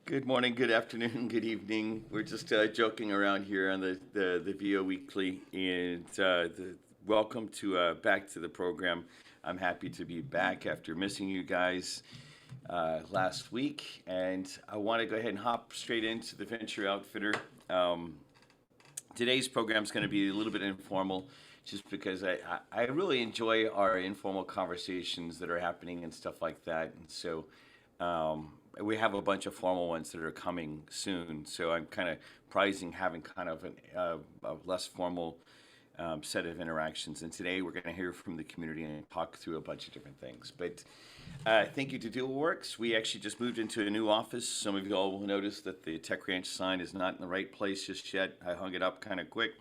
Good morning, good afternoon, good evening. We're just joking around here on the VO Weekly, and welcome to back to the program. I'm happy to be back after missing you guys last week, and I want to go ahead and hop straight into the Venture Outfitter. Um, Today's program is going to be a little bit informal, just because I really enjoy our informal conversations that are happening and stuff like that, and so. We have a bunch of formal ones that are coming soon, so I'm kind of prizing having kind of a less formal set of interactions. And today we're going to hear from the community and talk through a bunch of different things. But thank you to DualWorks. We actually just moved into a new office. Some of you all will notice that the techranch sign is not in the right place just yet. I hung it up kind of quick.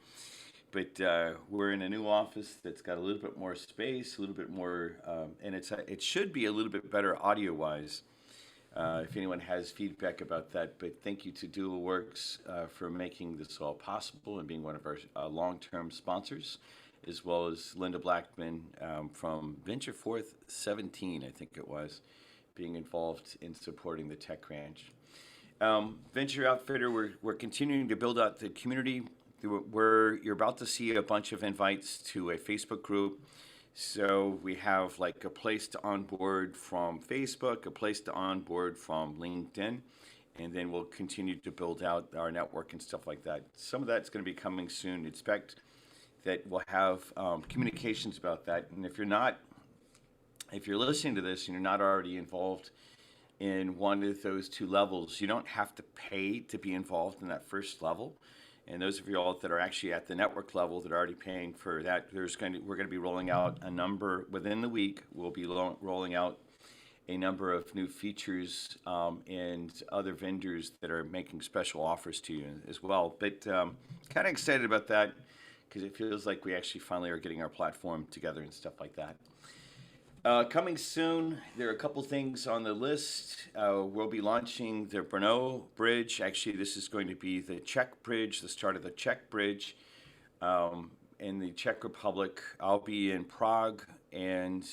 But we're in a new office that's got a little bit more space, a little bit more, and it should be a little bit better audio-wise. If anyone has feedback about that, but thank you to DualWorks for making this all possible and being one of our long-term sponsors, as well as Linda Blackman from Venture Forth 17, I think it was, being involved in supporting the techranch. Venture Outfitter, we're continuing to build out the community. You're about to see a bunch of invites to a Facebook group. So we have like a place to onboard from Facebook, a place to onboard from LinkedIn, and then we'll continue to build out our network and stuff like that. Some of that's going to be coming soon. Expect that we'll have communications about that. And if you're listening to this and you're not already involved in one of those two levels, you don't have to pay to be involved in that first level. And those of you all that are actually at the network level that are already paying for that, we're going to be rolling out a number within the week. We'll be rolling out a number of new features and other vendors that are making special offers to you as well. But kind of excited about that because it feels like we actually finally are getting our platform together and stuff like that. Coming soon, there are a couple things on the list. We'll be launching the Brno Bridge. Actually, this is going to be the Czech Bridge, the start of the Czech Bridge in the Czech Republic. I'll be in Prague, and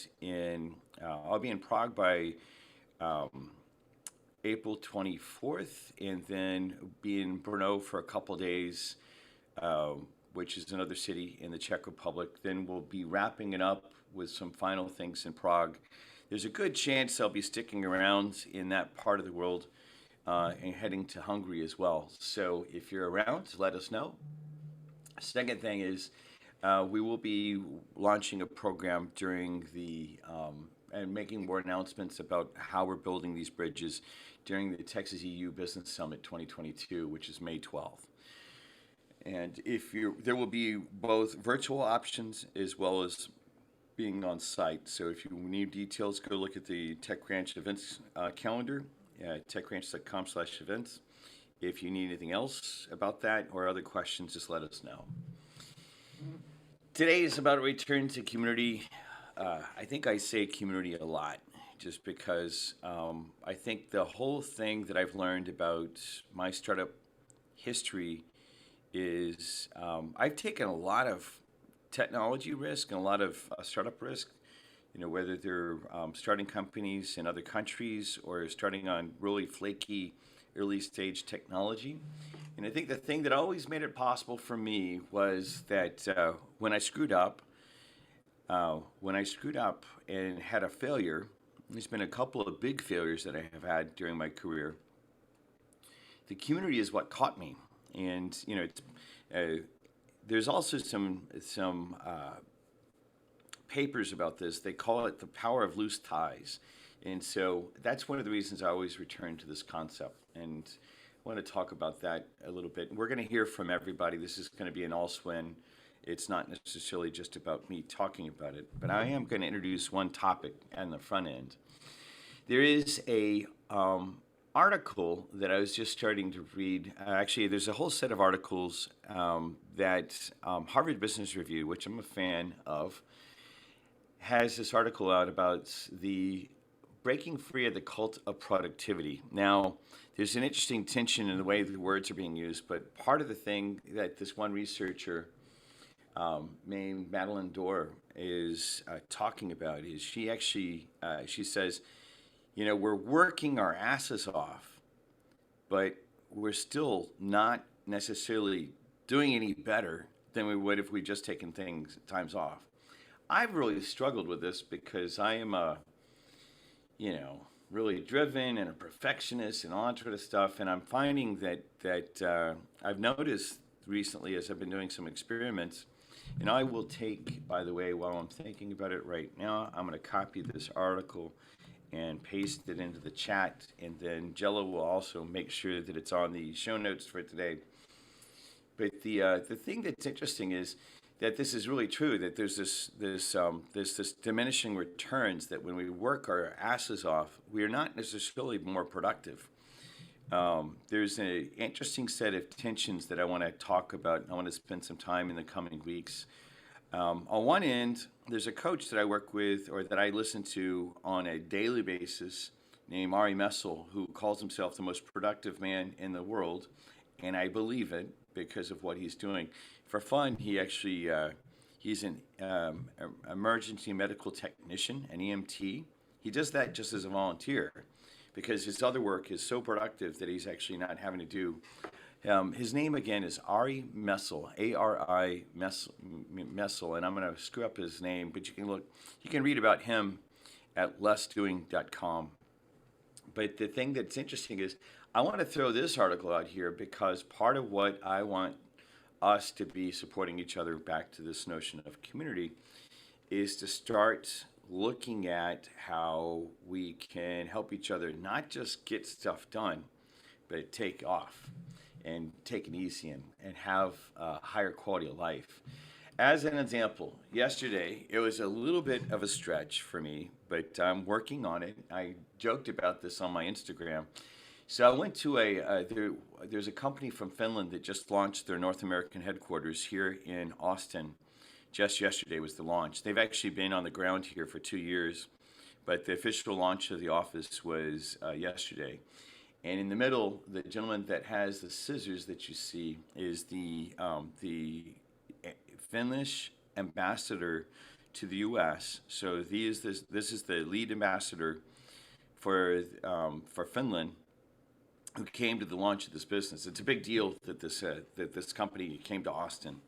I'll be in Prague by April 24th, and then be in Brno for a couple days, which is another city in the Czech Republic. Then we'll be wrapping it up with some final things in Prague. There's a good chance I'll be sticking around in that part of the world and heading to Hungary as well. So if you're around, let us know. Second thing is we will be launching a program during and making more announcements about how we're building these bridges during the Texas EU Business Summit 2022, which is May 12th. And there will be both virtual options as well as being on site. So if you need details, go look at the techranch events calendar, techranch.com/events. If you need anything else about that or other questions, just let us know. Today is about a return to community. I think I say community a lot just because I think the whole thing that I've learned about my startup history is I've taken a lot of technology risk and a lot of startup risk, whether they're starting companies in other countries or starting on really flaky early stage technology. And I think the thing that always made it possible for me was that when I screwed up and had a failure, there's been a couple of big failures that I have had during my career. The community is what caught me. And, there's also some papers about this. They call it the power of loose ties. And so that's one of the reasons I always return to this concept. And I want to talk about that a little bit. We're going to hear from everybody. This is going to be an all-swin. It's not necessarily just about me talking about it. But I am going to introduce one topic on the front end. There is a article that I was just starting to read. Actually, there's a whole set of articles that Harvard Business Review, which I'm a fan of, has this article out about the breaking free of the cult of productivity. Now, there's an interesting tension in the way the words are being used, but part of the thing that this one researcher named Madeline Dorr is talking about is she says, we're working our asses off, but we're still not necessarily doing any better than we would if we just taken things times off. I've really struggled with this because I am a, really driven and a perfectionist and all that sort of stuff. And I'm finding that I've noticed recently as I've been doing some experiments, and I will take, by the way, while I'm thinking about it right now, I'm going to copy this article and paste it into the chat, and then Jello will also make sure that it's on the show notes for today. But the thing that's interesting is that this is really true. That there's this diminishing returns. That when we work our asses off, we are not necessarily more productive. There's an interesting set of tensions that I want to talk about. I want to spend some time in the coming weeks. On one end, there's a coach that I work with or that I listen to on a daily basis named Ari Messel, who calls himself the most productive man in the world, and I believe it because of what he's doing. For fun, he's an emergency medical technician, an EMT. He does that just as a volunteer because his other work is so productive that he's actually not having to do. His name again is Ari Messel, A-R-I Messel, and I'm going to screw up his name, but you can read about him at lessdoing.com. But the thing that's interesting is I want to throw this article out here because part of what I want us to be supporting each other back to this notion of community is to start looking at how we can help each other not just get stuff done, but take off and take it easy and have a higher quality of life. As an example, yesterday, it was a little bit of a stretch for me, but I'm working on it. I joked about this on my Instagram. So I went to there's a company from Finland that just launched their North American headquarters here in Austin. Just yesterday was the launch. They've actually been on the ground here for 2 years, but the official launch of the office was yesterday. And in the middle, the gentleman that has the scissors that you see is the Finnish ambassador to the U.S. So this is the lead ambassador for Finland, who came to the launch of this business. It's a big deal that this company came to Austin,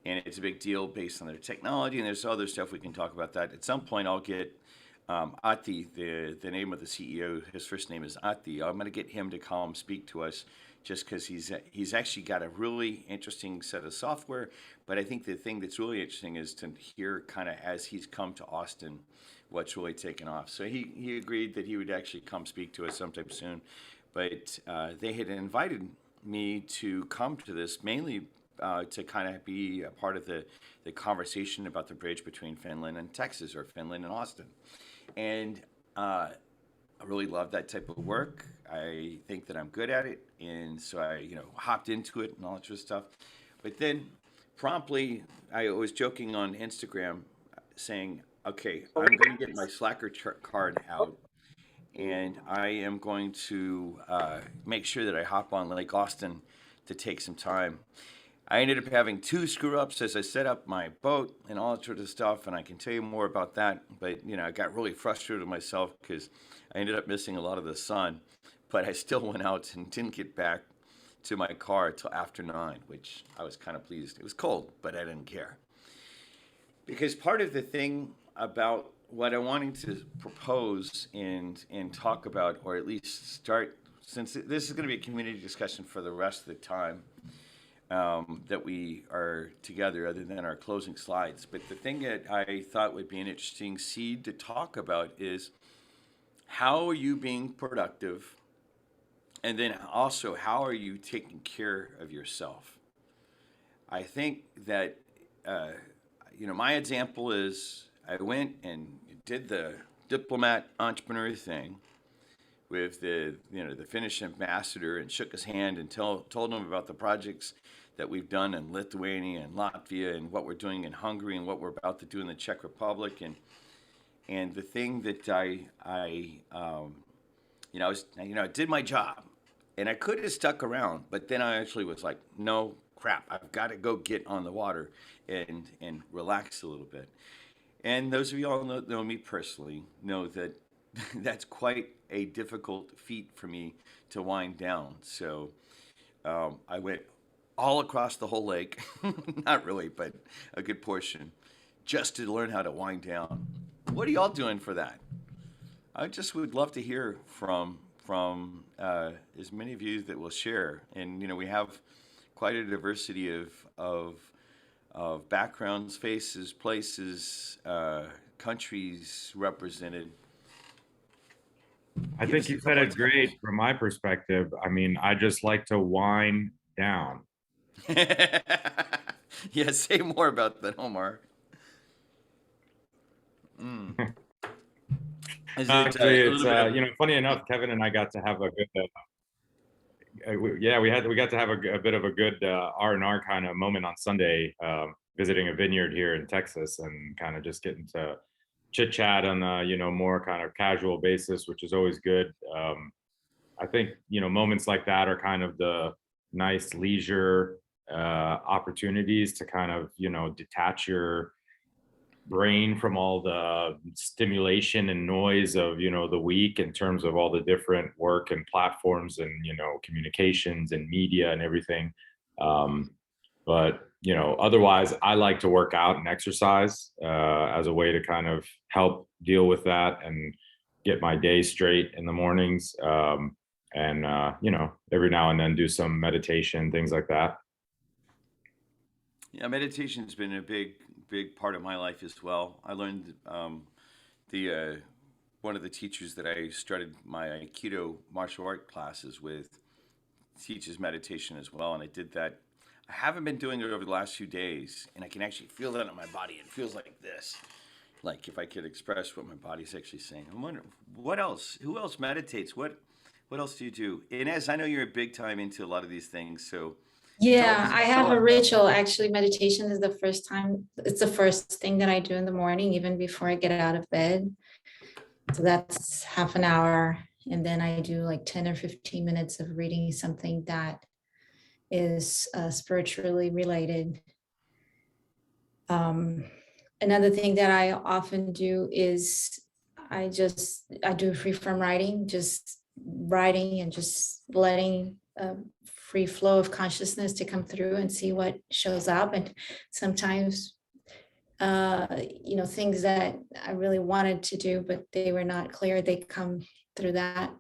and it's a big deal based on their technology. And there's other stuff we can talk about that. At some point, I'll get Ati, the name of the CEO. His first name is Ati. I'm going to get him to come speak to us, just because he's actually got a really interesting set of software. But I think the thing that's really interesting is to hear kind of as he's come to Austin, what's really taken off. So he agreed that he would actually come speak to us sometime soon. But they had invited me to come to this mainly to kind of be a part of the conversation about the bridge between Finland and Texas, or Finland and Austin. And I really love that type of work. I think that I'm good at it. And so I, hopped into it and all that sort of stuff. But then promptly, I was joking on Instagram saying, okay, I'm going to get my Slacker card out, and I am going to make sure that I hop on Lake Austin to take some time. I ended up having 2 screw-ups as I set up my boat and all that sort of stuff, and I can tell you more about that. But, I got really frustrated with myself because I ended up missing a lot of the sun. But I still went out and didn't get back to my car till after 9, which I was kind of pleased. It was cold, but I didn't care. Because part of the thing about what I'm wanting to propose and talk about, or at least start, since this is going to be a community discussion for the rest of the time that we are together, other than our closing slides. But the thing that I thought would be an interesting seed to talk about is, how are you being productive? And then also, how are you taking care of yourself? I think that, my example is I went and did the diplomat entrepreneur thing with the Finnish ambassador and shook his hand and told him about the projects that we've done in Lithuania and Latvia and what we're doing in Hungary and what we're about to do in the Czech Republic. And the thing that I did my job, and I could have stuck around, but then I actually was like, no, crap, I've got to go get on the water and relax a little bit. And those of you all know me personally know that that's quite a difficult feat for me to wind down. So I went all across the whole lake, not really, but a good portion, just to learn how to wind down. What are y'all doing for that? I just would love to hear from as many of you that will share. And we have quite a diversity of backgrounds, faces, places, countries represented. I Give think us a you said couple it examples. great from my perspective. I mean, I just like to wind down. Yeah, say more about that, Omar. Mm. Is it Actually, a it's little bit of? funny enough, Kevin and I got to have a good we got to have a bit of a good R&R kind of moment on Sunday, visiting a vineyard here in Texas and kind of just getting to chit chat on a more kind of casual basis, which is always good. I think moments like that are kind of the nice leisure opportunities to kind of detach your brain from all the stimulation and noise of the week in terms of all the different work and platforms and communications and media and everything. But otherwise I like to work out and exercise as a way to kind of help deal with that and get my day straight in the mornings. And every now and then do some meditation, things like that. Yeah, meditation's been a big part of my life as well. I learned the one of the teachers that I started my Aikido martial art classes with teaches meditation as well, and I did that. I haven't been doing it over the last few days, and I can actually feel that on my body. It feels like this, like if I could express what my body's actually saying. I'm wondering what else. Who else meditates? What else do you do? Inez, I know you're big time into a lot of these things, so tell Yeah, us. I have a ritual. Actually, meditation is the first time, it's the first thing that I do in the morning, even before I get out of bed. So that's half an hour. And then I do like 10 or 15 minutes of reading something that is spiritually related. Another thing that I often do is I do free form writing, just writing and just letting free flow of consciousness to come through and see what shows up. And sometimes, things that I really wanted to do, but they were not clear, they come through that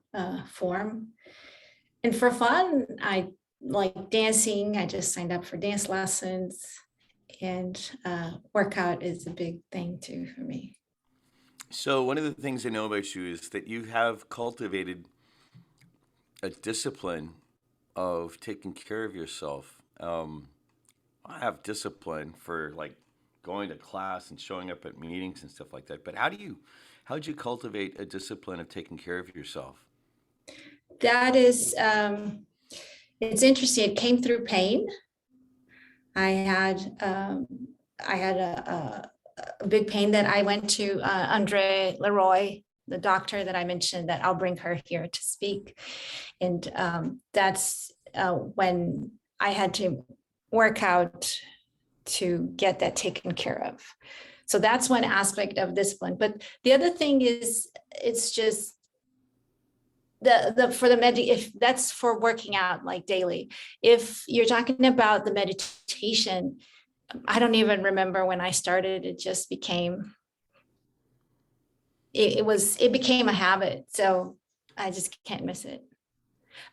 form. And for fun, I like dancing. I just signed up for dance lessons, and workout is a big thing too for me. So one of the things I know about you is that you have cultivated a discipline of taking care of yourself. I have discipline for like going to class and showing up at meetings and stuff like that. But how'd you cultivate a discipline of taking care of yourself? That is, it's interesting. It came through pain. I had a big pain that I went to Andre Leroy, the doctor that I mentioned, that I'll bring her here to speak. And that's when I had to work out to get that taken care of. So that's one aspect of discipline. But the other thing is, it's just if that's for working out like daily. If you're talking about the meditation, I don't even remember when I started. It just became it became a habit. So I just can't miss it.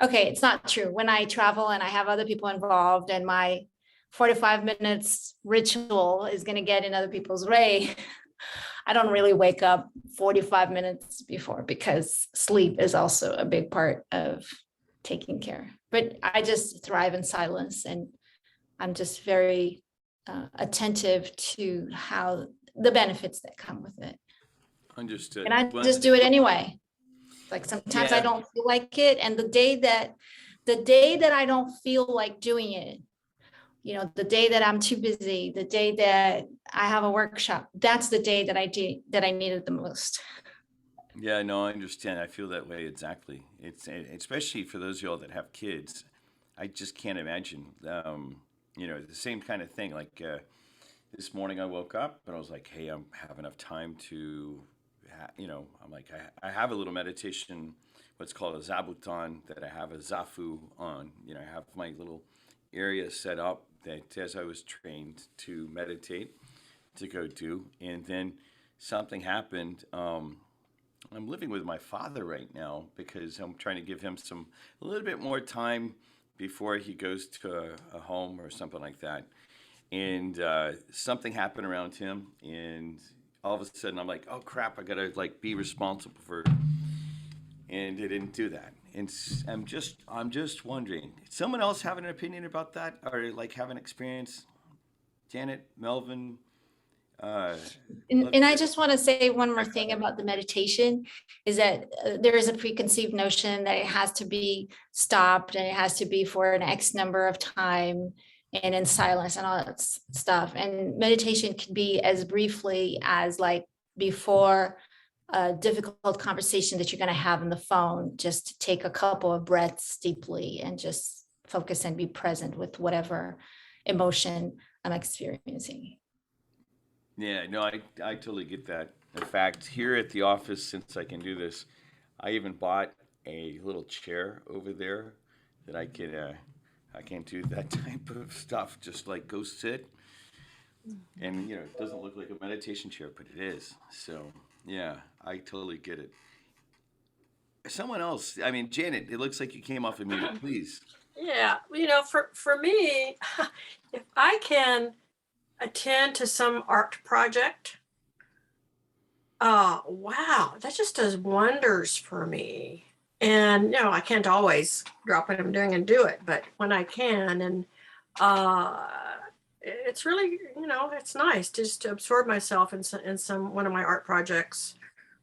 Okay, it's not true. When I travel and I have other people involved and my 45 minutes ritual is going to get in other people's way, I don't really wake up 45 minutes before, because sleep is also a big part of taking care. But I just thrive in silence, and I'm just very attentive to how the benefits that come with it. Understood. And I Well, just do it anyway. Like sometimes I yeah, don't feel like it. And the day that I don't feel like doing it, the day that I'm too busy, the day that I have a workshop, that's the day that I need it the most. yeah, no, I understand. I feel that way exactly. It's especially for those of y'all that have kids. I just can't imagine. The same kind of thing. Like this morning, I woke up and I was like, "Hey, I have enough time to I'm like, I have a little meditation, what's called a zabuton, that I have a zafu on. I have my little area set up that as I was trained to meditate to go do. And then something happened. I'm living with my father right now because I'm trying to give him a little bit more time before he goes to a home or something like that. And something happened around him, and all of a sudden I'm like, oh crap, I gotta like be responsible for, and I didn't do that. And I'm just wondering, someone else have an opinion about that, or like have an experience? Janet, Melvin, And I just want to say one more thing about the meditation is that there is a preconceived notion that it has to be stopped and it has to be for an X number of time and in silence and all that stuff. And meditation can be as briefly as like before a difficult conversation that you're going to have on the phone, just to take a couple of breaths deeply and just focus and be present with whatever emotion I'm experiencing. Yeah, no, I totally get that. In fact, here at the office, since I can do this, I even bought a little chair over there that I can do that type of stuff. Just like go sit, and it doesn't look like a meditation chair, but it is. So yeah, I totally get it. Someone else, I mean, Janet, it looks like you came off of mute. Please. Yeah, for me, if I can attend to some art project, wow, that just does wonders for me. And I can't always drop what I'm doing and do it, but when I can, and it's really, it's nice just to absorb myself in some one of my art projects,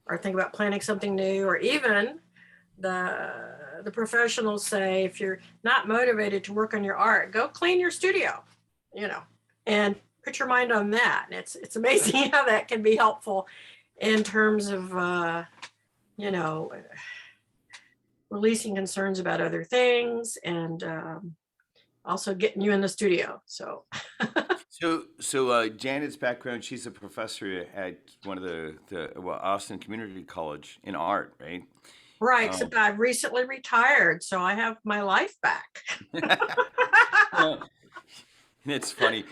or think about planning something new, or even the professionals say, if you're not motivated to work on your art, go clean your studio, and put your mind on that. And it's amazing how that can be helpful in terms of releasing concerns about other things, and also getting you in the studio. So So Janet's background, she's a professor at one of the Austin Community College in art, right? right, except I've recently retired, so I have my life back. Well, it's funny.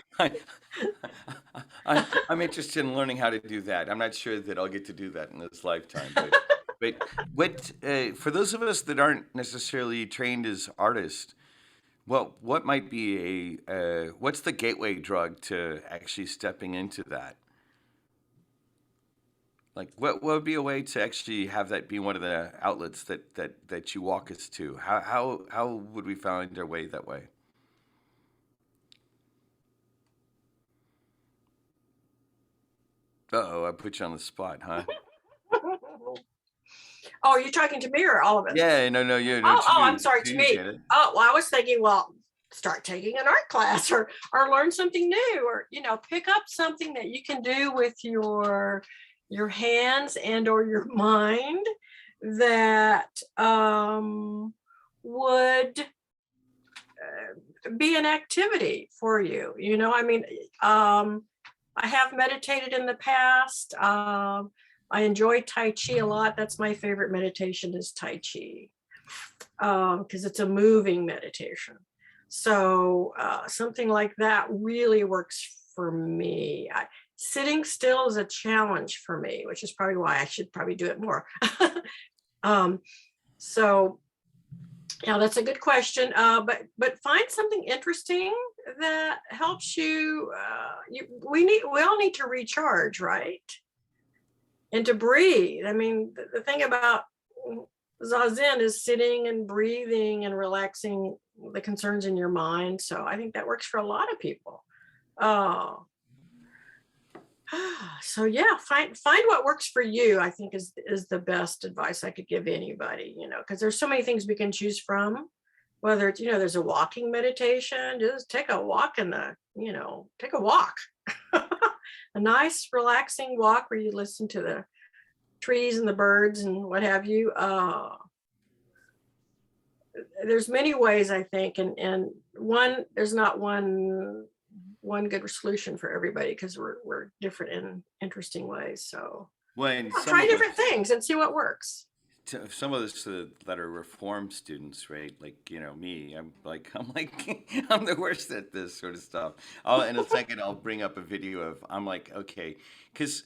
I'm interested in learning how to do that. I'm not sure that I'll get to do that in this lifetime. But what for those of us that aren't necessarily trained as artists, well, what might be what's the gateway drug to actually stepping into that? Like, what would be a way to actually have that be one of the outlets that you walk us to? How would we find our way that way? Uh-oh, I put you on the spot, huh? Oh, you're talking to me or all of us? Yeah, no, no, Oh, I'm sorry, to you, me. Janet. Oh, well, I was thinking, well, start taking an art class, or learn something new, or pick up something that you can do with your hands and or your mind that would be an activity for you. I have meditated in the past. I enjoy Tai Chi a lot. That's my favorite meditation, is Tai Chi, because it's a moving meditation. So something like that really works for me. Sitting still is a challenge for me, which is probably why I should probably do it more. So yeah, that's a good question. But find something interesting that helps you. We all need to recharge, right? And to breathe. I mean, the thing about Zazen is sitting and breathing and relaxing the concerns in your mind. So I think that works for a lot of people. So yeah, find what works for you, I think is the best advice I could give anybody, because there's so many things we can choose from. Whether it's, there's a walking meditation, just take a walk take a walk. A nice relaxing walk where you listen to the trees and the birds and what have you. There's many ways, I think, and there's not one good solution for everybody, because we're different in interesting ways. So when some Try of different us, things and see what works. some of us that are reform students, right? Like, me, I'm like, I'm the worst at this sort of stuff. In a second, I'll bring up a video of, I'm like, okay, because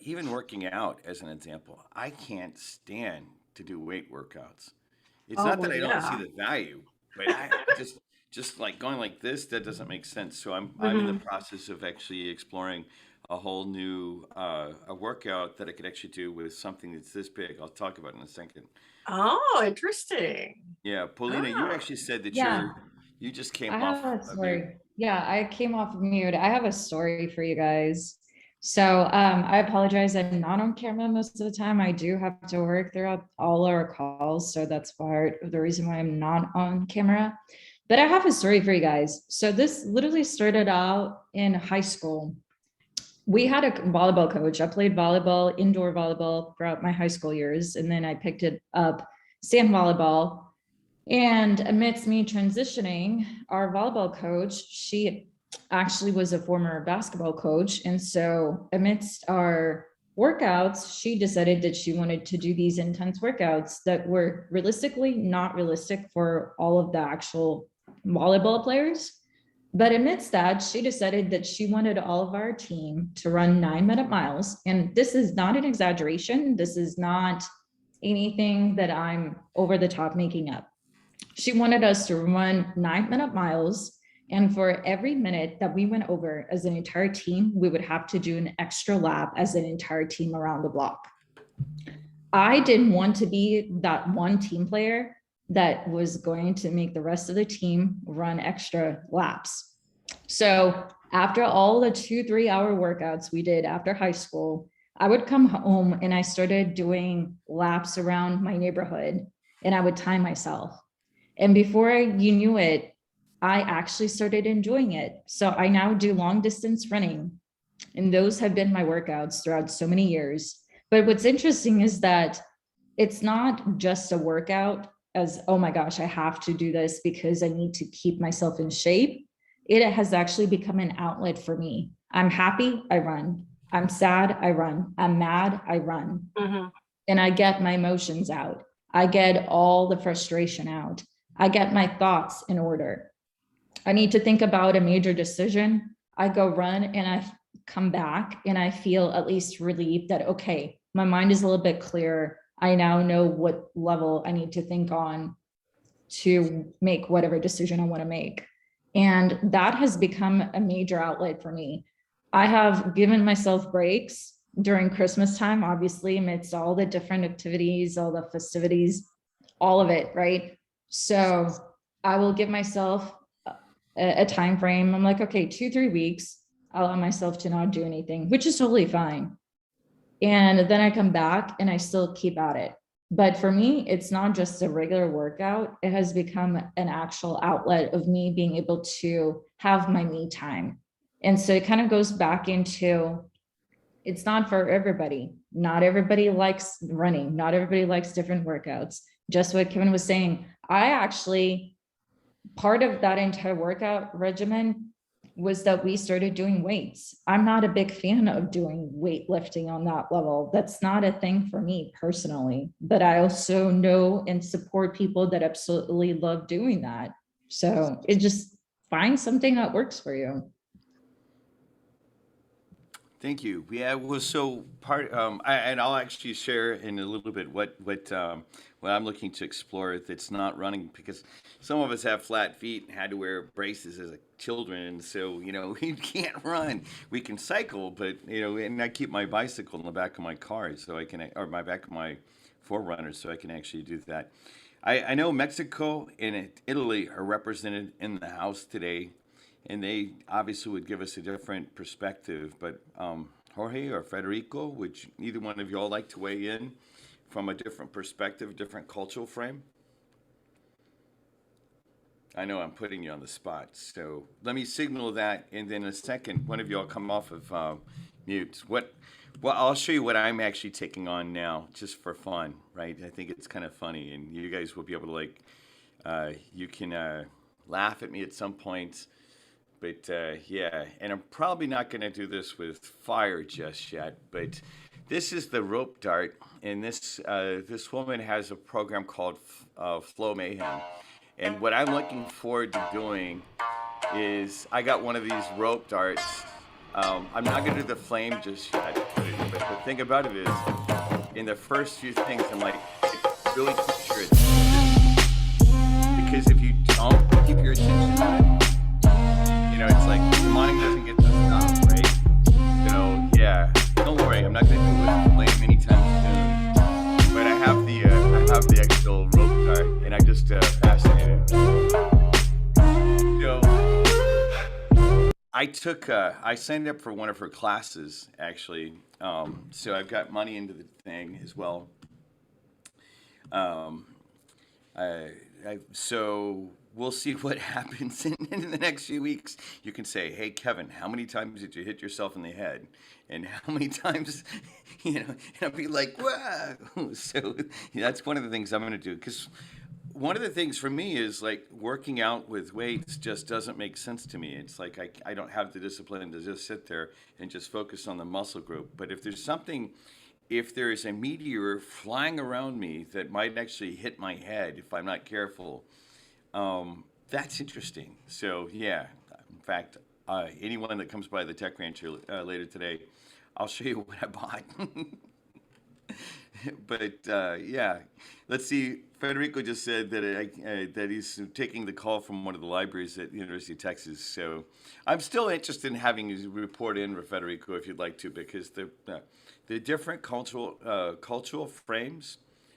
even working out, as an example, I can't stand to do weight workouts. It's Oh, not well, that I don't see yeah. the value, but I just like going like this, that doesn't make sense. So I'm in the Hmm. process of actually exploring a whole new a workout that I could actually do with something that's this big. I'll talk about it in a second. Oh, interesting. Yeah, Paulina, you Ah. actually said that Yeah, you just came I off have a of mute. story. Yeah, I came off of mute. I have a story for you guys. So I apologize. I'm not on camera most of the time. I do have to work throughout all our calls. So that's part of the reason why I'm not on camera. But I have a story for you guys. So this literally started out in high school. We had a volleyball coach. I played volleyball, indoor volleyball throughout my high school years. And then I picked it up, sand volleyball. And amidst me transitioning, our volleyball coach, she actually was a former basketball coach. And so amidst our workouts, she decided that she wanted to do these intense workouts that were realistically not realistic for all of the actual volleyball players. But amidst that, she decided that she wanted all of our team to run 9-minute miles. And this is not an exaggeration. This is not anything that I'm over the top making up. She wanted us to run 9-minute miles. And for every minute that we went over as an entire team, we would have to do an extra lap as an entire team around the block. I didn't want to be that one team player that was going to make the rest of the team run extra laps. So after all the 2-3 hour workouts we did after high school, I would come home and I started doing laps around my neighborhood and I would time myself. And before you knew it, I actually started enjoying it. So I now do long distance running, and those have been my workouts throughout so many years. But what's interesting is that it's not just a workout as, oh my gosh, I have to do this because I need to keep myself in shape. It has actually become an outlet for me. I'm happy, I run. I'm sad, I run. I'm mad, I run. Hmm. And I get my emotions out. I get all the frustration out. I get my thoughts in order. I need to think about a major decision. I go run and I come back and I feel at least relieved that, okay, my mind is a little bit clearer. I now know what level I need to think on to make whatever decision I want to make. And that has become a major outlet for me. I have given myself breaks during Christmas time, obviously, amidst all the different activities, all the festivities, all of it, right? So I will give myself a time frame. I'm like, okay, 2-3 weeks, I'll allow myself to not do anything, which is totally fine. And then I come back and I still keep at it. But for me, it's not just a regular workout. It has become an actual outlet of me being able to have my me time. And so it kind of goes back into, it's not for everybody. Not everybody likes running. Not everybody likes different workouts. Just what Kevin was saying, I actually, part of that entire workout regimen was that we started doing weights. I'm not a big fan of doing weightlifting on that level. That's not a thing for me personally, but I also know and support people that absolutely love doing that. So it just find something that works for you. Thank you. Yeah, well, so and I'll actually share in a little bit what I'm looking to explore that's not running, because some of us have flat feet and had to wear braces as children, and so we can't run. We can cycle, but and I keep my bicycle in the back of my car so I can, or my back of my Forerunner, so I can actually do that. I know Mexico and Italy are represented in the house today, and they obviously would give us a different perspective. But Jorge or Federico, would either one of y'all like to weigh in from a different perspective, different cultural frame? I know I'm putting you on the spot, so let me signal that, and then in a second, one of y'all come off of mute. Well, I'll show you what I'm actually taking on now, just for fun, right? I think it's kind of funny, and you guys will be able to you can laugh at me at some point. But yeah, and I'm probably not going to do this with fire just yet. But This is the rope dart, and this woman has a program called Flo Mayhem. And what I'm looking forward to doing is I got one of these rope darts. I'm not gonna do the flame just yet, but the thing about it is, in the first few things, I'm like, really keep your attention, because if you don't keep your attention on it, it's like your mind doesn't get to stop, right? So yeah, don't worry, I'm not gonna do it flame anytime soon. But I have the actual rope dart, and I'm just fascinated. So I signed up for one of her classes actually. So I've got money into the thing as well. Um, so we'll see what happens in the next few weeks. You can say, "Hey, Kevin, how many times did you hit yourself in the head, and how many times?" And I'll be like, "Wow!" So that's one of the things I'm going to do, because one of the things for me is like working out with weights just doesn't make sense to me. It's like I don't have the discipline to just sit there and just focus on the muscle group. But if there is a meteor flying around me that might actually hit my head if I'm not careful, that's interesting. So yeah, in fact, anyone that comes by the Tech Ranch later today, I'll show you what I bought. But yeah, let's see. Federico just said that he's taking the call from one of the libraries at the University of Texas. So I'm still interested in having you report in with Federico if you'd like to, because the different cultural frames,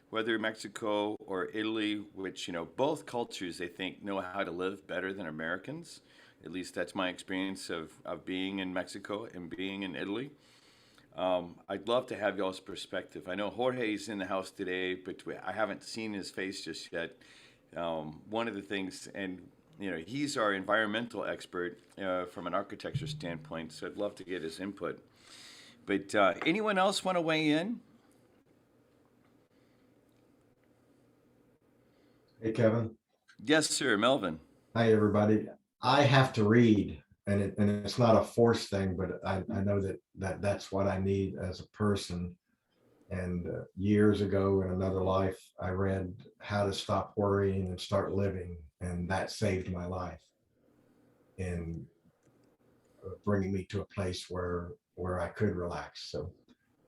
whether Mexico or Italy, which both cultures I think know how to live better than Americans. At least that's my experience of being in Mexico and being in Italy. I'd love to have y'all's perspective. I know Jorge's in the house today, but I haven't seen his face just yet. One of the things, and he's our environmental expert from an architecture standpoint, so I'd love to get his input. But anyone else want to weigh in? Hey, Kevin. Yes, sir, Melvin. Hi, everybody. I have to read, and it's not a force thing, but I know that's what I need as a person. And years ago in another life, I read How to Stop Worrying and Start Living, and that saved my life in bringing me to a place where I could relax. So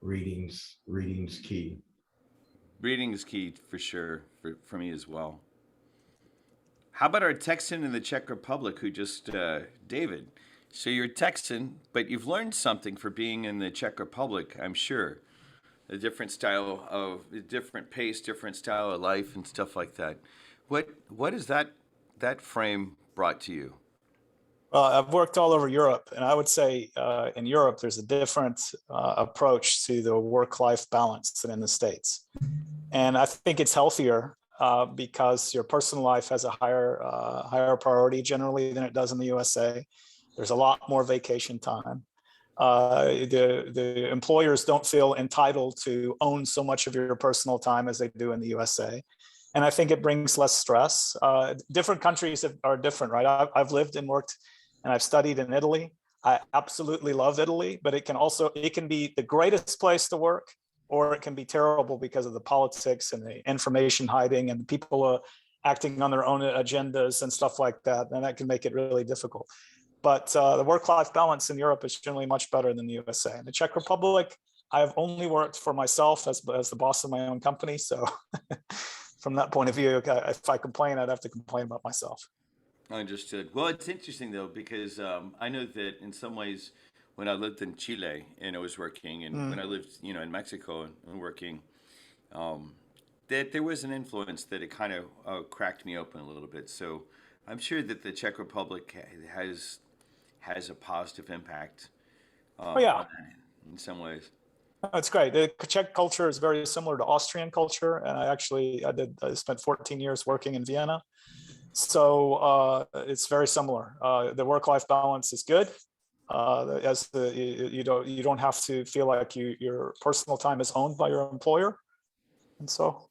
reading's key. Reading is key for sure for me as well. How about our Texan in the Czech Republic who just, David? So you're Texan, but you've learned something for being in the Czech Republic, I'm sure. A different different pace, different style of life and stuff like that. What is that frame brought to you? Well, I've worked all over Europe, and I would say in Europe, there's a different approach to the work-life balance than in the States. And I think it's healthier because your personal life has a higher priority generally than it does in the USA. There's a lot more vacation time. The employers don't feel entitled to own so much of your personal time as they do in the USA. And I think it brings less stress. Different countries are different, right? I've lived and worked and I've studied in Italy. I absolutely love Italy, but it can be the greatest place to work, or it can be terrible because of the politics and the information hiding and people acting on their own agendas and stuff like that. And that can make it really difficult. But the work-life balance in Europe is generally much better than the USA. In the Czech Republic, I've only worked for myself as the boss of my own company. So from that point of view, if I complain, I'd have to complain about myself. Understood. Well, it's interesting though, because I know that in some ways, when I lived in Chile and I was working, and when I lived, in Mexico and working, that there was an influence that it kind of cracked me open a little bit. So I'm sure that the Czech Republic has a positive impact. On that in some ways. That's great. The Czech culture is very similar to Austrian culture, and I spent 14 years working in Vienna. So it's very similar. The work-life balance is good. You don't have to feel like your personal time is owned by your employer, and so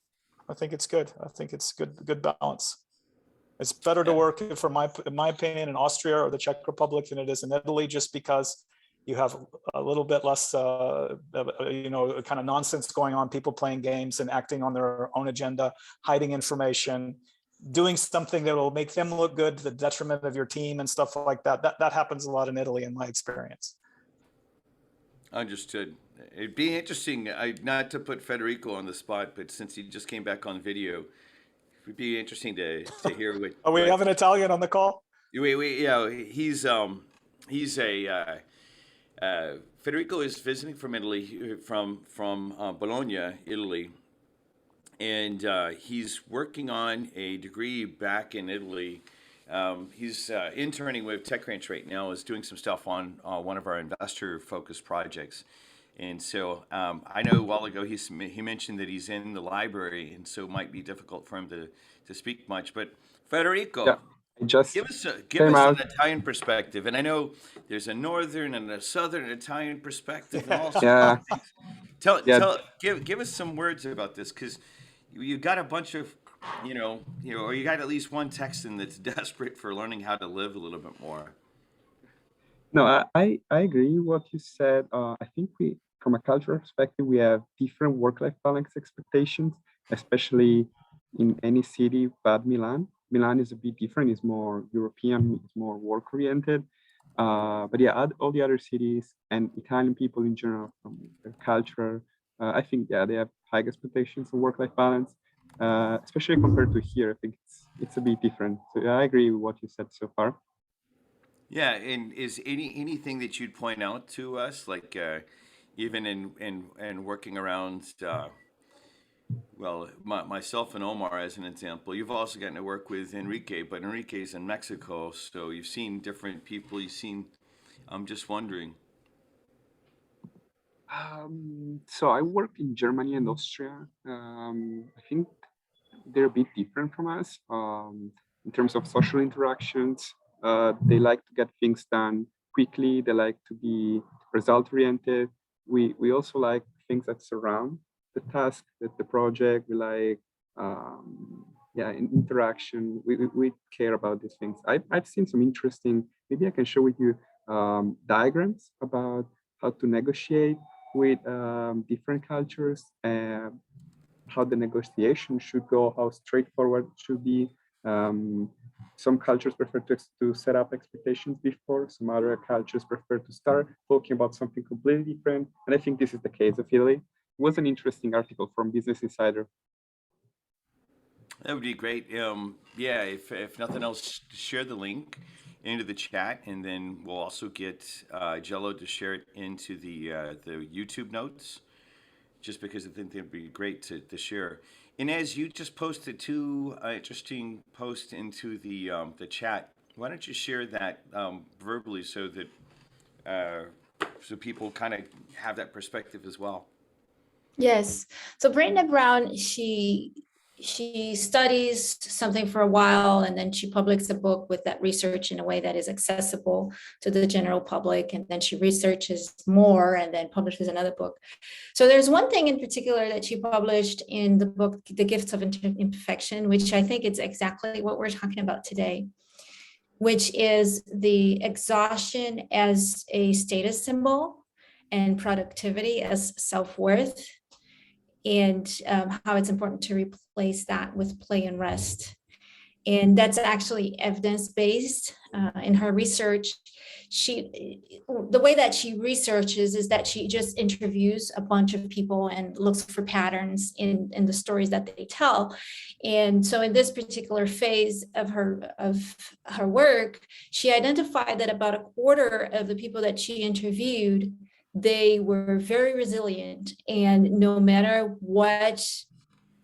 I think it's good. I think it's good balance. It's better to work, in my opinion, in Austria or the Czech Republic than it is in Italy, just because You have a little bit less, kind of nonsense going on, people playing games and acting on their own agenda, hiding information, doing something that will make them look good to the detriment of your team and stuff like that. That happens a lot in Italy, in my experience. Understood. It'd be interesting, not to put Federico on the spot, but since he just came back on video, it'd be interesting to hear what. Oh, we have an Italian on the call? He's a Federico is visiting from Italy, from Bologna, Italy, and he's working on a degree back in Italy. He's interning with TechRanch right now, is doing some stuff on one of our investor-focused projects. And so I know a while ago he mentioned that he's in the library, and so it might be difficult for him to speak much. But Federico, Yeah, I just give us came an out. Italian perspective. And I know there's a northern and a southern Italian perspective, and all sorts Yeah, of things. yeah. Give us some words about this, because you got a bunch of, or you got at least one Texan that's desperate for learning how to live a little bit more. No, I agree with what you said. I think from a cultural perspective, we have different work-life balance expectations, especially in any city but Milan. Milan is a bit different. It's more European, it's more work-oriented. But yeah, all the other cities and Italian people in general, from their culture, I think, yeah, they have high expectations of work-life balance, especially compared to here. I think it's a bit different. So yeah, I agree with what you said so far. Yeah, and is anything that you'd point out to us, like even in working around, myself and Omar as an example. You've also gotten to work with Enrique, but Enrique's in Mexico, so you've seen different people. I'm just wondering. So I work in Germany and Austria. I think they're a bit different from us in terms of social interactions. They like to get things done quickly. They like to be result oriented. We also like things that surround the task, the project. We like interaction. We care about these things. I've seen some interesting. Maybe I can share with you diagrams about how to negotiate with different cultures, how the negotiation should go, how straightforward it should be. Some cultures prefer to set up expectations before, some other cultures prefer to start talking about something completely different. And I think this is the case of Italy. It was an interesting article from Business Insider. That would be great. If nothing else, share the link into the chat, and then we'll also get Jello to share it into the YouTube notes, just because I think it'd be great to share. And as you just posted two interesting posts into the chat, why don't you share that verbally so that so people kind of have that perspective as well? Yes. So Brenda Brown, she studies something for a while, and then she publishes a book with that research in a way that is accessible to the general public. And then she researches more and then publishes another book. So there's one thing in particular that she published in the book, The Gifts of Imperfection, which I think is exactly what we're talking about today, which is the exhaustion as a status symbol and productivity as self-worth, and how it's important to replace that with play and rest. And that's actually evidence-based. In her research, the way that she researches is that she just interviews a bunch of people and looks for patterns in the stories that they tell. And so in this particular phase of her work, she identified that about a quarter of the people that she interviewed, they were very resilient, and no matter what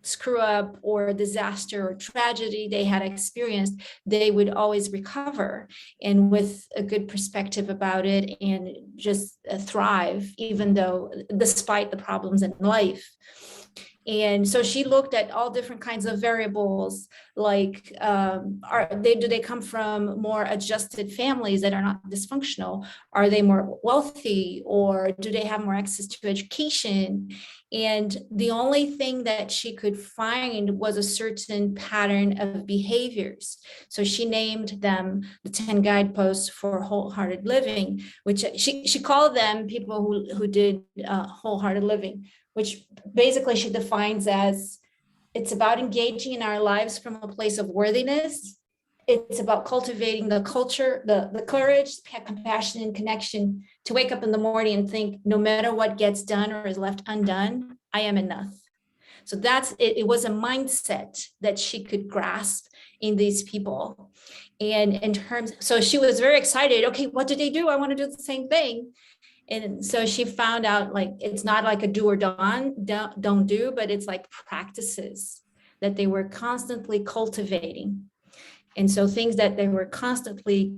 screw up or disaster or tragedy they had experienced, they would always recover, and with a good perspective about it, and just thrive, even though despite the problems in life. And so she looked at all different kinds of variables, like do they come from more adjusted families that are not dysfunctional? Are they more wealthy, or do they have more access to education? And the only thing that she could find was a certain pattern of behaviors. So she named them the 10 guideposts for wholehearted living, which she called them people who did wholehearted living, which basically she defines as it's about engaging in our lives from a place of worthiness. It's about cultivating the culture, the courage, compassion, and connection to wake up in the morning and think, no matter what gets done or is left undone, I am enough. So that's it. It was a mindset that she could grasp in these people. And in terms, so she was very excited. Okay, what do they do? I want to do the same thing. And so she found out, like, it's not like a do or don't do, but it's like practices that they were constantly cultivating. And so things that they were constantly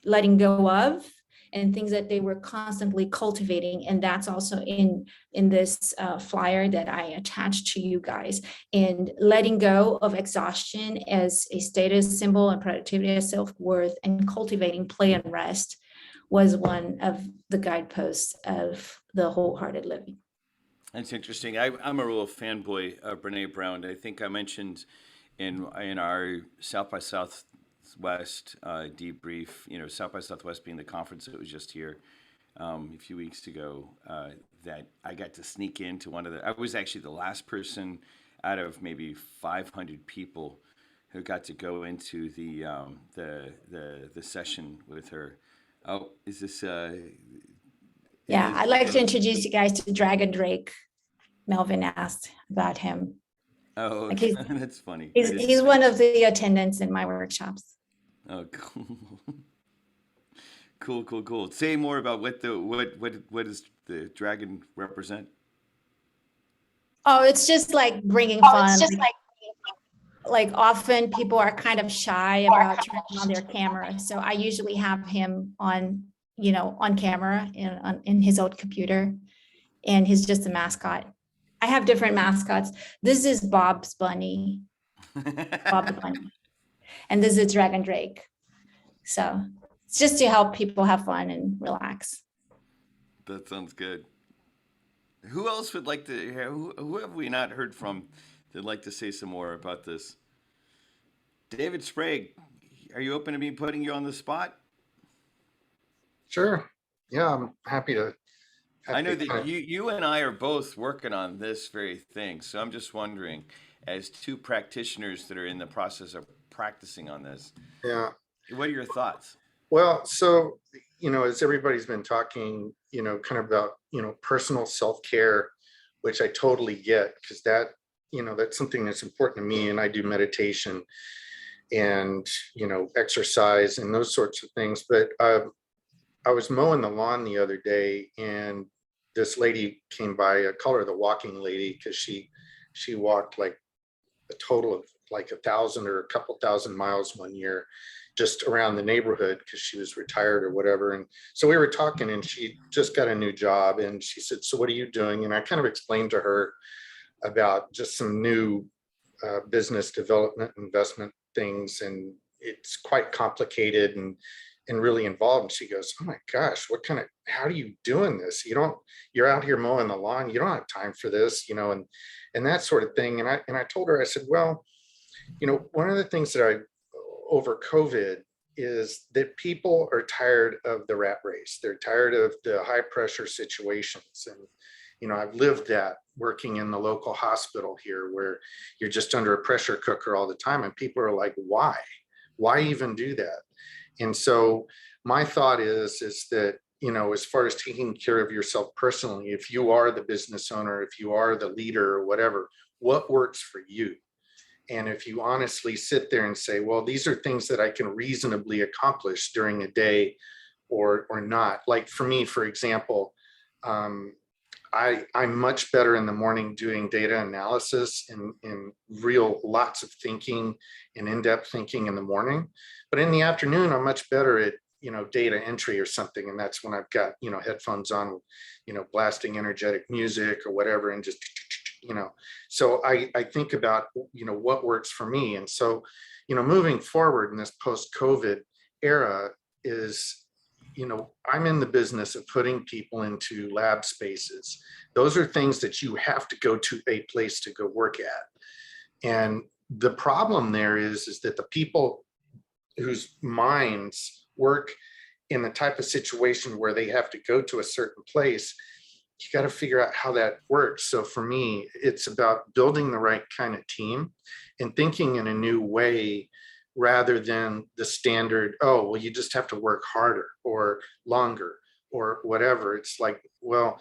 letting go of, and things that they were constantly cultivating. And that's also in this flyer that I attached to you guys. And letting go of exhaustion as a status symbol and productivity as self-worth, and cultivating play and rest was one of the guideposts of the wholehearted living. That's interesting. I'm a real fanboy of Brene Brown. I think I mentioned in our South by Southwest debrief, South by Southwest being the conference that was just here a few weeks ago, that I got to sneak into I was actually the last person out of maybe 500 people who got to go into the session with her. Oh, is this? Yeah, I'd like to introduce you guys to Dragon Drake. Melvin asked about him. Oh, Like that's funny. He's one of the attendants in my workshops. Oh, cool. Cool. Say more about what does the dragon represent? Oh, it's just like bringing fun. Like often people are kind of shy about turning on their camera. So I usually have him on camera in his old computer, and he's just a mascot. I have different mascots. This is Bob's Bunny, Bob the Bunny. And this is Dragon Drake. So it's just to help people have fun and relax. That sounds good. Who else would like to, who have we not heard from that'd like to say some more about this? David Sprague, are you open to me putting you on the spot? Sure. Yeah, I'm happy to. I know that you and I are both working on this very thing. So I'm just wondering, as two practitioners that are in the process of practicing on this, what are your thoughts? Well, so, as everybody's been talking, kind of about, personal self-care, which I totally get, because that, that's something that's important to me. And I do meditation and, exercise and those sorts of things. But I was mowing the lawn the other day, and this lady came by. I call her the walking lady, because she walked like a total of like 1,000 or a couple thousand miles one year just around the neighborhood, because she was retired or whatever. And so we were talking, and she just got a new job, and she said, so what are you doing? And I kind of explained to her about just some new business development investment things, and it's quite complicated and really involved. And she goes, oh my gosh, how are you doing this? You're out here mowing the lawn. You don't have time for this, and that sort of thing. And I told her, I said, well, one of the things that over COVID is that people are tired of the rat race. They're tired of the high pressure situations. And, I've lived that working in the local hospital here, where you're just under a pressure cooker all the time. And people are like, why even do that? And so my thought is that, as far as taking care of yourself personally, if you are the business owner, if you are the leader or whatever, what works for you? And if you honestly sit there and say, well, these are things that I can reasonably accomplish during a day or not. Like for me, for example, I'm much better in the morning doing data analysis and lots of thinking and in-depth thinking in the morning. But in the afternoon, I'm much better at, data entry or something. And that's when I've got, headphones on, blasting energetic music or whatever, and just So I think about, what works for me. And so, moving forward in this post-COVID era is, I'm in the business of putting people into lab spaces. Those are things that you have to go to a place to go work at. And the problem there is that the people whose minds work in the type of situation where they have to go to a certain place, you got to figure out how that works. So for me, it's about building the right kind of team and thinking in a new way rather than the standard, oh, well, you just have to work harder or longer or whatever. It's like, well,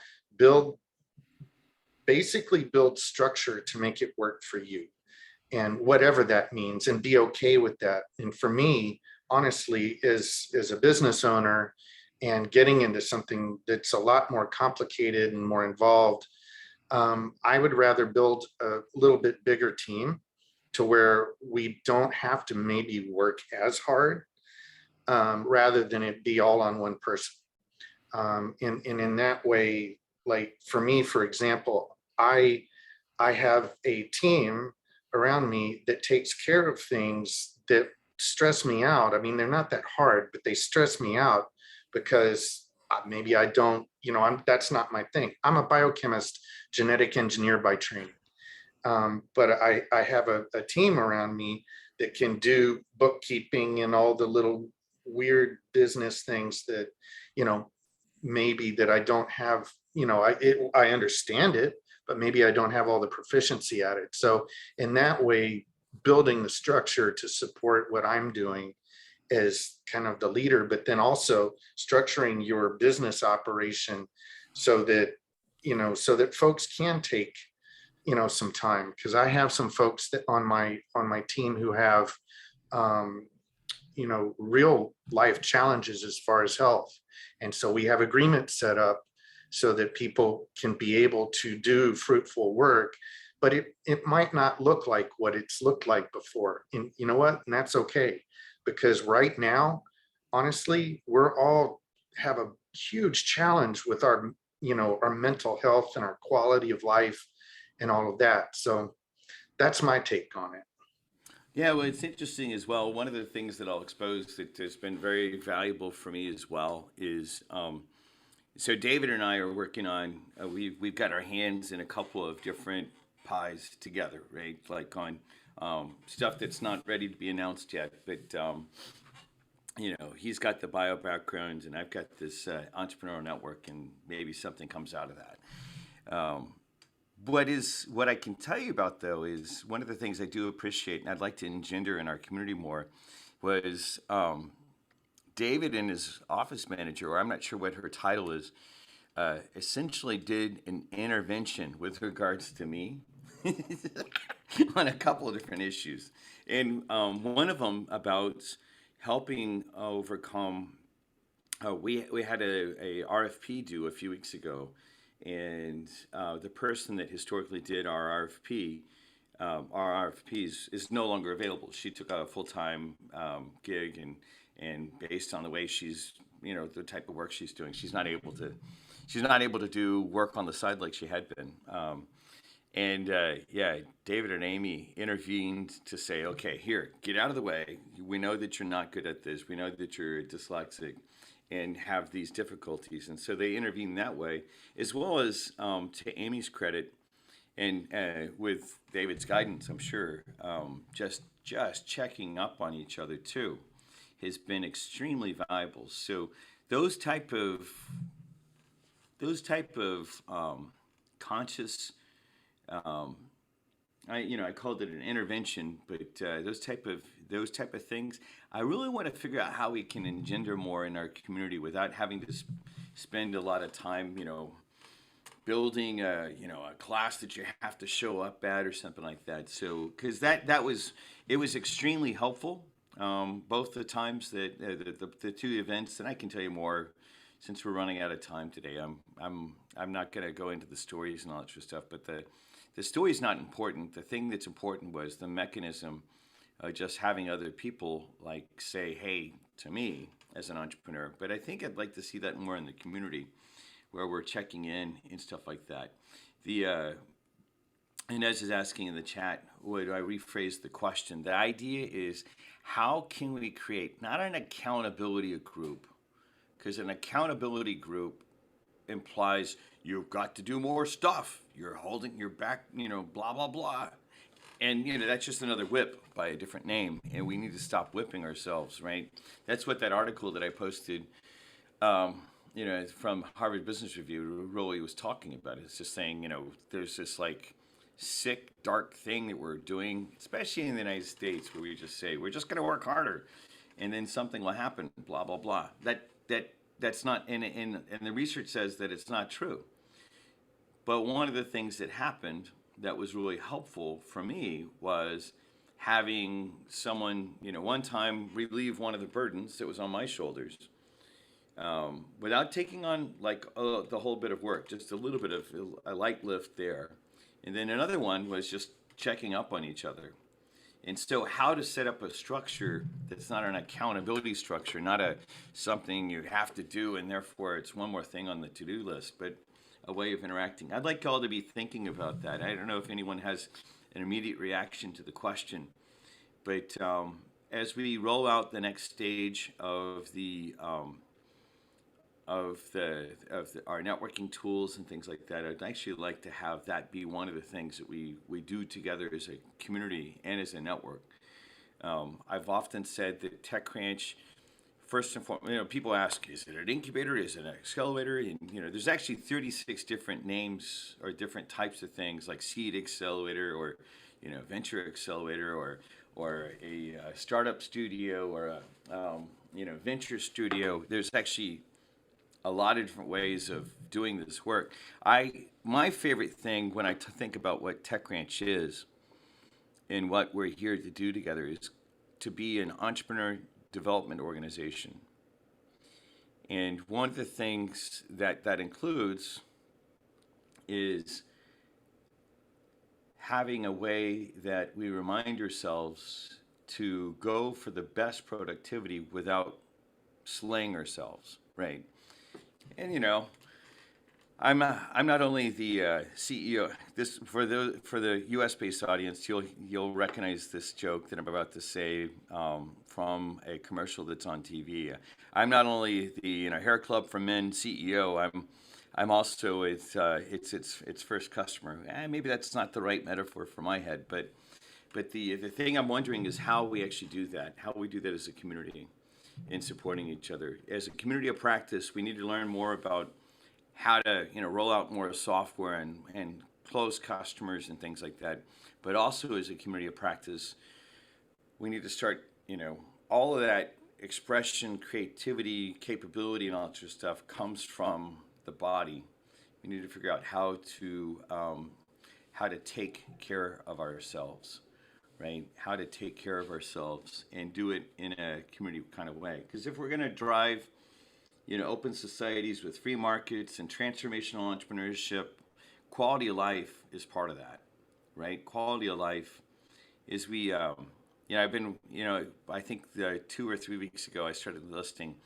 basically build structure to make it work for you and whatever that means, and be okay with that. And for me, honestly, as a business owner and getting into something that's a lot more complicated and more involved, I would rather build a little bit bigger team to where we don't have to maybe work as hard, rather than it be all on one person. And in that way, like for me, for example, I have a team around me that takes care of things that stress me out. I mean, they're not that hard, but they stress me out because maybe I don't, that's not my thing. I'm a biochemist, genetic engineer by training. But I have a team around me that can do bookkeeping and all the little weird business things that, maybe that I don't have, I understand it, but maybe I don't have all the proficiency at it. So in that way, building the structure to support what I'm doing as kind of the leader, but then also structuring your business operation so that, so that folks can take, some time. Because I have some folks that on my team who have, real life challenges as far as health. And so we have agreements set up so that people can be able to do fruitful work, but it might not look like what it's looked like before. And you know what? And that's okay, because right now, honestly, we're all have a huge challenge with our, our mental health and our quality of life and all of that. So that's my take on it. Yeah, well, it's interesting as well. One of the things that I'll expose that has been very valuable for me as well is so David and I are working on we've got our hands in a couple of different pies together, right? Like on stuff that's not ready to be announced yet, but he's got the bio background and I've got this entrepreneurial network, and maybe something comes out of that. What I can tell you about though is one of the things I do appreciate and I'd like to engender in our community more was David and his office manager, or I'm not sure what her title is, essentially did an intervention with regards to me on a couple of different issues. And one of them about helping overcome, we had a RFP due a few weeks ago, and the person that historically did our RFPs is no longer available. She took a full-time gig, and based on the way she's, the type of work she's doing, she's not able to do work on the side like she had been. David and Amy intervened to say, okay, here, get out of the way. We know that you're not good at this. We know that you're dyslexic and have these difficulties. And so they intervened that way, as well as, to Amy's credit, and with David's guidance, I'm sure, just checking up on each other too has been extremely valuable. So those type of conscious, I called it an intervention, but those type of things, I really want to figure out how we can engender more in our community without having to spend a lot of time, building a class that you have to show up at or something like that. So because it was extremely helpful, both the times that the two events, and I can tell you more since we're running out of time today. I'm not going to go into the stories and all that sort of stuff, but the story is not important. The thing that's important was the mechanism of just having other people like say hey to me as an entrepreneur. But I think I'd like to see that more in the community, where we're checking in and stuff like that. Inez is asking in the chat, would I rephrase the question? The idea is, how can we create not an accountability group, because an accountability group implies you've got to do more stuff. You're holding your back, blah, blah, blah. And, that's just another whip by a different name. And we need to stop whipping ourselves, right? That's what that article that I posted, from Harvard Business Review really was talking about. It's just saying, there's this like sick, dark thing that we're doing, especially in the United States, where we just say, we're just going to work harder. And then something will happen, blah, blah, blah. That's not, and the research says that it's not true. But one of the things that happened that was really helpful for me was having someone, one time relieve one of the burdens that was on my shoulders, without taking on like the whole bit of work, just a little bit of a light lift there. And then another one was just checking up on each other. And so how to set up a structure that's not an accountability structure, not something you have to do and therefore it's one more thing on the to-do list, but a way of interacting. I'd like y'all to be thinking about that. I don't know if anyone has an immediate reaction to the question, but as we roll out the next stage of our networking tools and things like that, I'd actually like to have that be one of the things that we do together as a community and as a network. I've often said that TechRanch, first and foremost, people ask, is it an incubator? Is it an accelerator? And, there's actually 36 different names or different types of things like seed accelerator or, venture accelerator or a startup studio or a, venture studio. There's actually a lot of different ways of doing this work. My favorite thing when I think about what TechRanch is and what we're here to do together is to be an entrepreneur development organization. And one of the things that includes is having a way that we remind ourselves to go for the best productivity without slaying ourselves, right? And I'm not only the CEO. This for the U.S.-based audience, you'll recognize this joke that I'm about to say from a commercial that's on TV. I'm not only the hair club for men CEO. I'm also its first customer. Maybe that's not the right metaphor for my head, but the thing I'm wondering is how we actually do that. How we do that as a community in supporting each other. As a community of practice, we need to learn more about how to roll out more software and close customers and things like that. But also as a community of practice, we need to start, all of that expression, creativity, capability, and all that sort of stuff comes from the body. We need to figure out how to take care of ourselves. Right? How to take care of ourselves and do it in a community kind of way. Because if we're going to drive, open societies with free markets and transformational entrepreneurship, quality of life is part of that, right? Quality of life is I've been, I think 2 or 3 weeks ago, I started listing,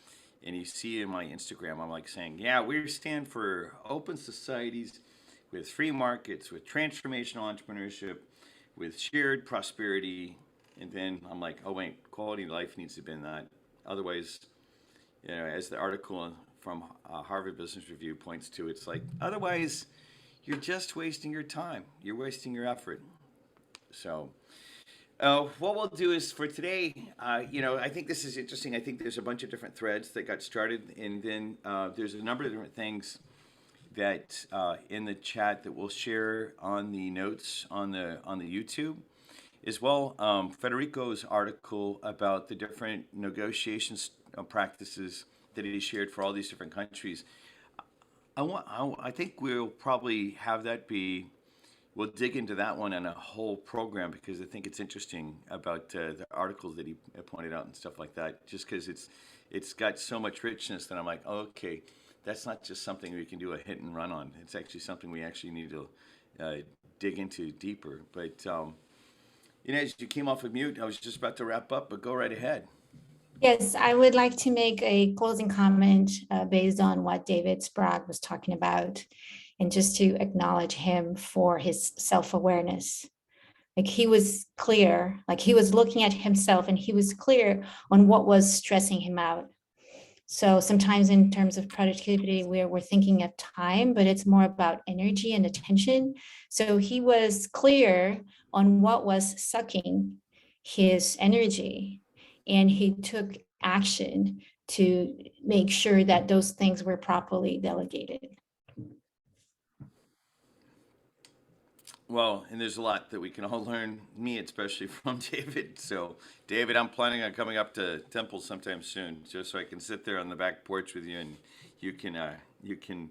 and you see in my Instagram, I'm like saying, yeah, we stand for open societies with free markets, with transformational entrepreneurship, with shared prosperity, and then I'm like, oh wait, quality of life needs to be in that. Otherwise, as the article from Harvard Business Review points to, it's like, otherwise, you're just wasting your time. You're wasting your effort. So, what we'll do is for today, I think this is interesting. I think there's a bunch of different threads that got started, and then there's a number of different things that in the chat that we'll share on the notes on the YouTube, as well. Federico's article about the different negotiations practices that he shared for all these different countries. I think we'll probably have that be. We'll dig into that one in a whole program because I think it's interesting about the articles that he pointed out and stuff like that. Just because it's got so much richness that I'm like, oh, okay. That's not just something we can do a hit and run on. It's actually something we actually need to dig into deeper. But, as you came off of mute, I was just about to wrap up, but go right ahead. Yes, I would like to make a closing comment based on what David Sprague was talking about. and just to acknowledge him for his self-awareness. Like he was clear, like he was looking at himself and he was clear on what was stressing him out. So sometimes in terms of productivity, we're thinking of time, but it's more about energy and attention. So he was clear on what was sucking his energy, and he took action to make sure that those things were properly delegated. Well, and there's a lot that we can all learn, me especially from David. So, David, I'm planning on coming up to Temple sometime soon, just so I can sit there on the back porch with you, and you can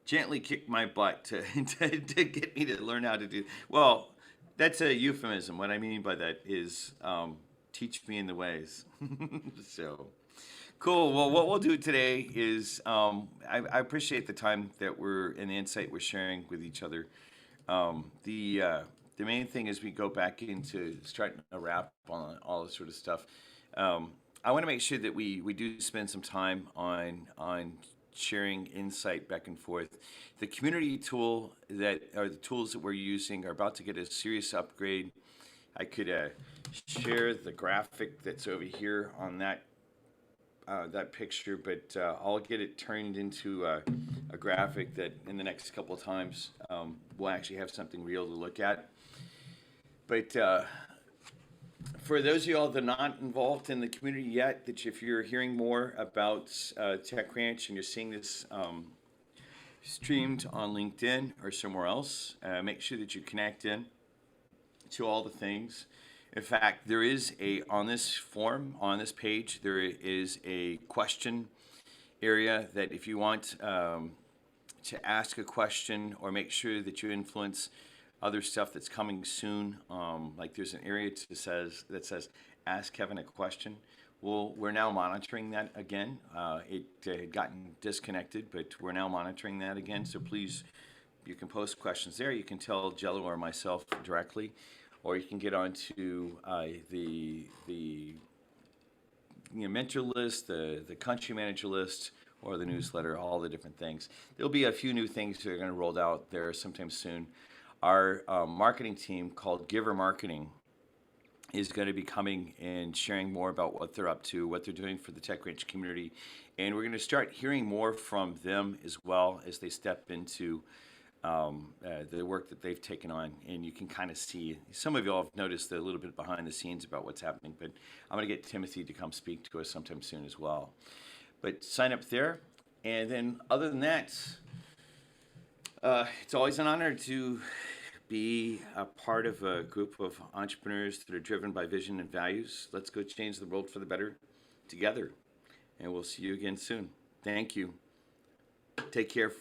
gently kick my butt to to get me to learn how to do. Well, that's a euphemism. What I mean by that is teach me in the ways. So. Cool. Well, what we'll do today is I appreciate the time that we're and the insight we're sharing with each other. The main thing is we go back into starting a wrap on all this sort of stuff. I want to make sure that we do spend some time on sharing insight back and forth. The community tool that are the tools that we're using are about to get a serious upgrade. I could share the graphic that's over here on that picture, but I'll get it turned into a graphic that in the next couple of times we'll actually have something real to look at. But for those of y'all that are not involved in the community yet, that if you're hearing more about TechRanch and you're seeing this streamed on LinkedIn or somewhere else, make sure that you connect in to all the things. In fact, there is on this form, on this page, there is a question area that if you want to ask a question or make sure that you influence other stuff that's coming soon, like there's an area that says, ask Kevin a question. Well, we're now monitoring that again. It had gotten disconnected, but we're now monitoring that again. So please, you can post questions there. You can tell Jello or myself directly, or you can get onto the mentor list, the country manager list, or the newsletter, all the different things. There'll be a few new things that are going to roll out there sometime soon. Our marketing team called Giver Marketing is going to be coming and sharing more about what they're up to, what they're doing for the TechRanch community. And we're going to start hearing more from them as well as they step into the work that they've taken on. And you can kind of see, some of you all have noticed a little bit behind the scenes about what's happening, but I'm going to get Timothy to come speak to us sometime soon as well. But sign up there. And then other than that, it's always an honor to be a part of a group of entrepreneurs that are driven by vision and values. Let's go change the world for the better together. And we'll see you again soon. Thank you. Take care.